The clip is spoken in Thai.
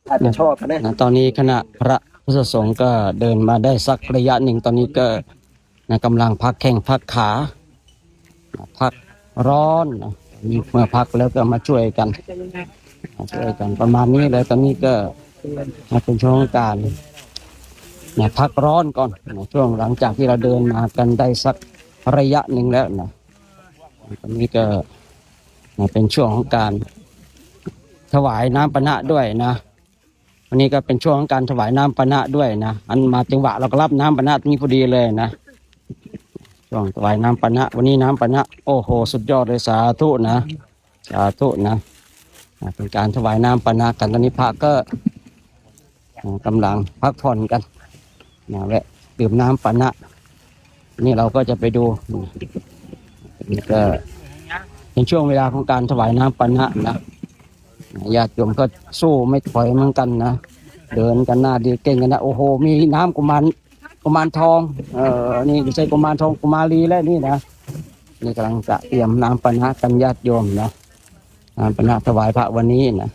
อาจจะชอบนะตอนนี้คณะพระพุทธสงฆ์ก็เดินมาได้สักระยะหนึ่งตอนนี้ก็กำลังพักแข้งพักขาพักร้อนเมื่อพักแล้วก็มาช่วยกันประมาณนี้เลยตอนนี้ก็เป็นช่วงการพักร้อนก่อนช่วงหลังจากที่เราเดินมากันได้สักระยะหนึ่งแล้วนะตอนนี้ก็เป็นช่วงของการถวายน้ำปนะด้วยนะวันนี้ก็เป็นช่วงของการถวายน้ำปนะด้วยนะอันมาจังหวะเราก็รับน้ำปนะตรงนี้พอดีเลยนะช่วงถวายน้ำปนะวันนี้น้ำปนะโอ้โหสุดยอดเลยสาธุนะสาธุนะเป็นการถวายน้ำปนะกันตอนนี้พระก็กำลังพักผ่อนกันและดื่มน้ำปนะนี่เราก็จะไปดูนี่ก็เป็นช่วงเวลาของการถวายน้ำปนะนะญาติโยมก็สู้ไม่ถอยเหมือนกันนะเดินกันหน้าดีเก่งกันนะโอ้โหมีน้ำกุมารทองนี่ไม่ใช่กุมารทองกุมารีแล้วนี่นะนี่กำลังจะเตรียมน้ำปนะกันญาติโยมนะน้ำปนะถวายพระวันนี้นะ